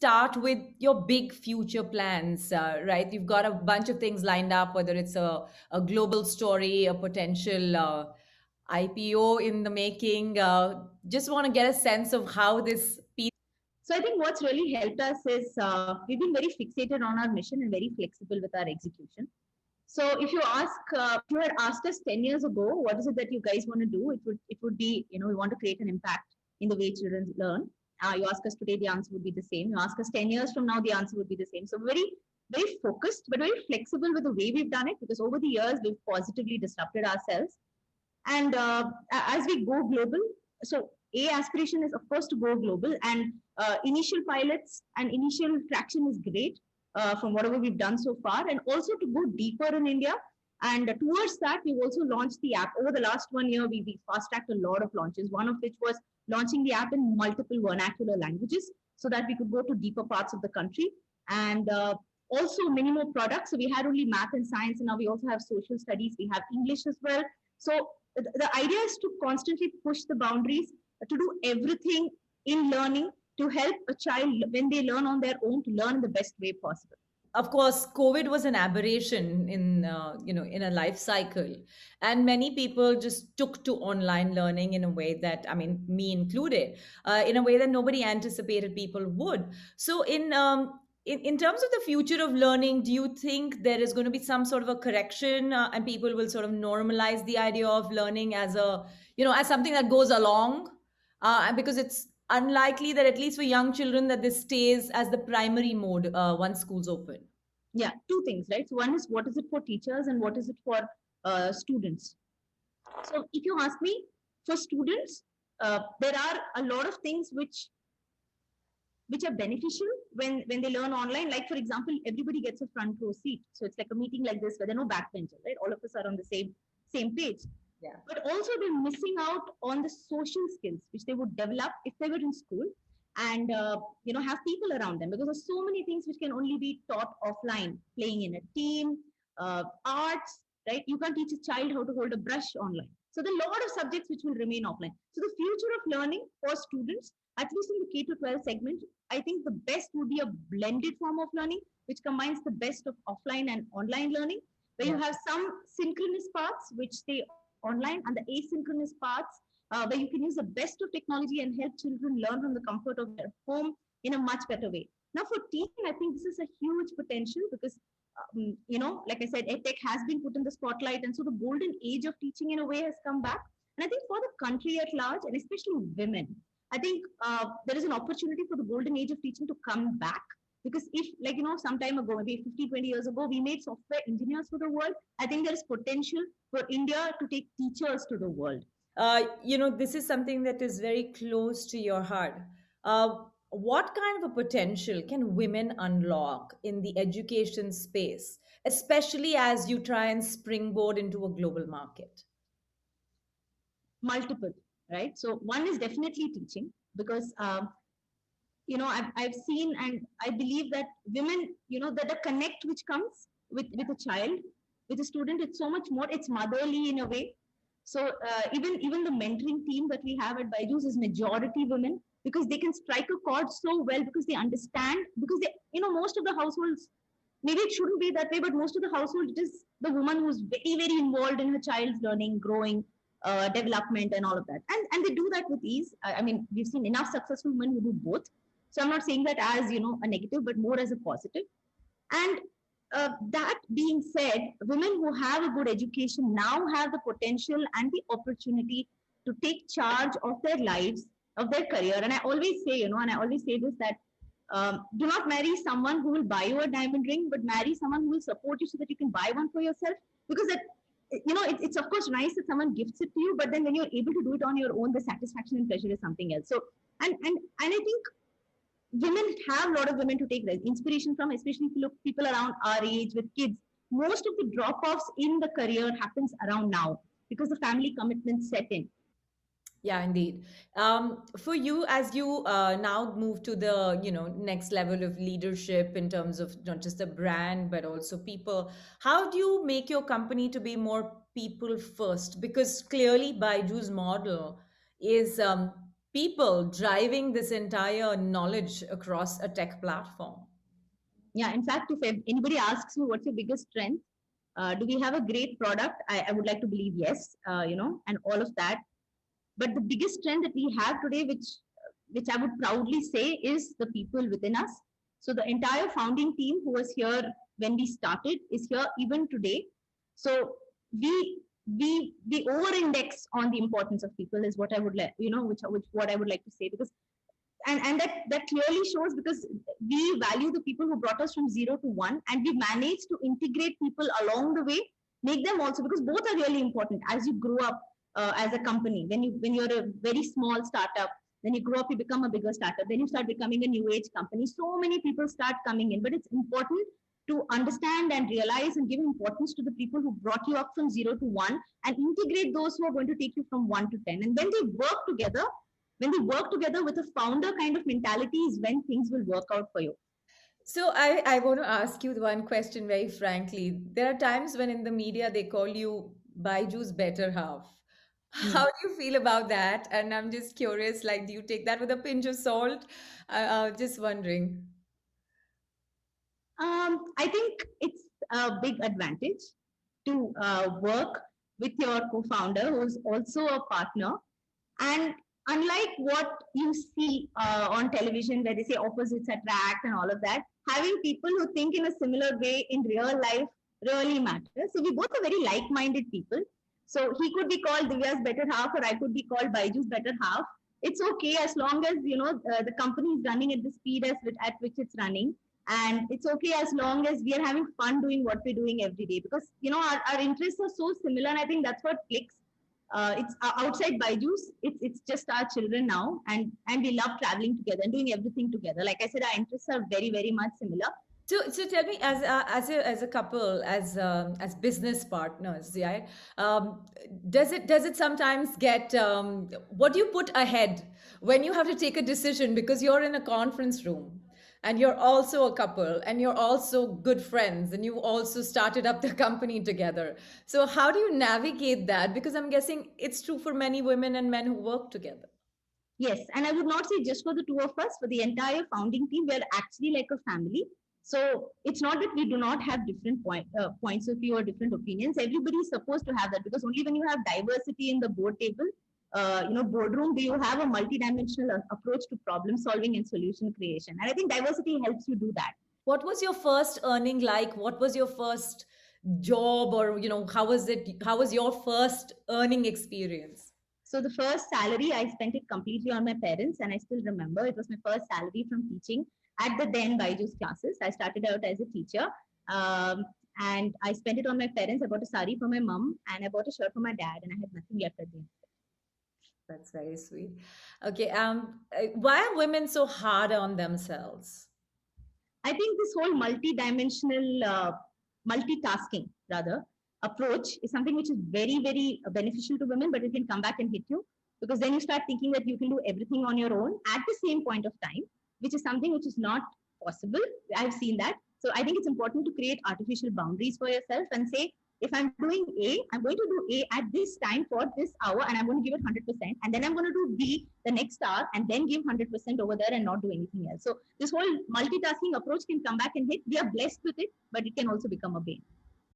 start with your big future plans, right? You've got a bunch of things lined up, whether it's a global story, a potential IPO in the making. Just want to get a sense of how this piece. So I think what's really helped us is we've been very fixated on our mission and very flexible with our execution. So if you had asked us 10 years ago, what is it that you guys want to do? It would be, we want to create an impact in the way children learn. You ask us today, the answer would be the same. You ask us 10 years from now, the answer would be the same. So very, very focused, but very flexible with the way we've done it, because over the years, we've positively disrupted ourselves. And as we go global, so a aspiration is of course to go global, and initial pilots and initial traction is great from whatever we've done so far, and also to go deeper in India. And towards that, we've also launched the app. Over the last 1 year, we fast tracked a lot of launches, one of which was launching the app in multiple vernacular languages so that we could go to deeper parts of the country. And also many more products. So we had only math and science, and now we also have social studies. We have English as well. So the idea is to constantly push the boundaries, to do everything in learning to help a child when they learn on their own to learn in the best way possible. Of course, COVID was an aberration in in a life cycle, and many people just took to online learning in a way that, I mean, me included, in a way that nobody anticipated people would. So in terms of the future of learning, do you think there is going to be some sort of a correction, and people will sort of normalize the idea of learning as a, as something that goes along, and because it's unlikely that, at least for young children, that this stays as the primary mode once schools open. Yeah, two things, right? So one is, what is it for teachers and what is it for students? So if you ask me, for students, there are a lot of things which are beneficial when they learn online. Like, for example, everybody gets a front row seat. So it's like a meeting like this where there are no backbencher, right? All of us are on the same page. Yeah. But also they're missing out on the social skills which they would develop if they were in school, and have people around them, because there's so many things which can only be taught offline. Playing in a team, arts, right? You can't teach a child how to hold a brush online. So there are a lot of subjects which will remain offline. So the future of learning for students, at least in the K to 12 segment, I think the best would be a blended form of learning which combines the best of offline and online learning, where you have some synchronous parts which stay online, and the asynchronous parts where you can use the best of technology and help children learn from the comfort of their home in a much better way. Now, for teaching, I think this is a huge potential because, like I said, EdTech has been put in the spotlight. And so the golden age of teaching in a way has come back. And I think for the country at large, and especially women, I think there is an opportunity for the golden age of teaching to come back. Because if, some time ago, maybe 50, 20 years ago, we made software engineers for the world, I think there is potential for India to take teachers to the world. This is something that is very close to your heart. What kind of a potential can women unlock in the education space, especially as you try and springboard into a global market? Multiple, right? So one is definitely teaching, because I've seen, and I believe that women, that the connect which comes with a child, with a student, it's so much more. It's motherly in a way. So even the mentoring team that we have at Byju's is majority women, because they can strike a chord so well, because they understand, because they, most of the households, maybe it shouldn't be that way, but most of the household, it is the woman who's very, very involved in her child's learning, growing, development, and all of that. And they do that with ease. I mean, we've seen enough successful women who do both. So I'm not saying that as, a negative, but more as a positive. And that being said, women who have a good education now have the potential and the opportunity to take charge of their lives, of their career. And I always say, and I always say this, that do not marry someone who will buy you a diamond ring, but marry someone who will support you so that you can buy one for yourself. Because it's of course nice that someone gifts it to you, but then when you're able to do it on your own, the satisfaction and pleasure is something else. So, and I think women have a lot of women to take inspiration from, especially if you look people around our age with kids. Most of the drop-offs in the career happens around now because the family commitments set in. Yeah, indeed. For you, as you now move to the next level of leadership in terms of not just the brand but also people, how do you make your company to be more people first? Because clearly, Baiju's model is people driving this entire knowledge across a tech platform? Yeah, in fact, if anybody asks me what's your biggest strength, do we have a great product? I would like to believe yes, and all of that. But the biggest strength that we have today, which I would proudly say, is the people within us. So the entire founding team who was here when we started is here even today. So we over index on the importance of people is what I would like, which what I would like to say, because and that clearly shows, because we value the people who brought us from 0 to 1, and we managed to integrate people along the way, make them also, because both are really important as you grow up as a company. When you're a very small startup, then you grow up, you become a bigger startup, then you start becoming a new age company. So many people start coming in, but it's important to understand and realize and give importance to the people who brought you up from 0 to 1, and integrate those who are going to take you from 1 to 10. And when they work together with a founder kind of mentality, is when things will work out for you. So I want to ask you one question very frankly. There are times when in the media they call you Baiju's better half. How Hmm. do you feel about that? And I'm just curious, like, do you take that with a pinch of salt? Just wondering. I think it's a big advantage to work with your co-founder, who's also a partner. And unlike what you see on television, where they say opposites attract and all of that, having people who think in a similar way in real life really matters. So we both are very like-minded people. So he could be called Divya's better half, or I could be called Baiju's better half. It's okay, as long as the company is running at the speed at which it's running, and it's okay as long as we are having fun doing what we're doing every day, because our interests are so similar, and I think that's what clicks. It's outside Byju's. It's just our children now, and we love traveling together and doing everything together. Like I said, our interests are very very much similar. So tell me, as a couple, as business partners, yeah, does it sometimes get what do you put ahead when you have to take a decision because you're in a conference room and you're also a couple and you're also good friends and you also started up the company together. So how do you navigate that? Because I'm guessing it's true for many women and men who work together. Yes, and I would not say just for the two of us, for the entire founding team, we're actually like a family. So it's not that we do not have different points of view or different opinions. Everybody is supposed to have that, because only when you have diversity in the board table, boardroom, do you have a multidimensional approach to problem solving and solution creation. And I think diversity helps you do that. What was your first earning like? What was your first job, or how was it? How was your first earning experience? So the first salary, I spent it completely on my parents, and I still remember it was my first salary from teaching at the then Byju's classes. I started out as a teacher, um, and I spent it on my parents. I bought a sari for my mom, and I bought a shirt for my dad, and I had nothing left at the end. That's very sweet. Okay, why are women so hard on themselves? I think this whole multi-dimensional, multitasking rather approach is something which is very, very beneficial to women, but it can come back and hit you, because then you start thinking that you can do everything on your own at the same point of time, which is something which is not possible. I've seen that. So I think it's important to create artificial boundaries for yourself and say, if I'm doing A, I'm going to do A at this time for this hour, and I'm going to give it 100%. And then I'm going to do B the next hour and then give 100% over there and not do anything else. So this whole multitasking approach can come back and hit. We are blessed with it, but it can also become a bane.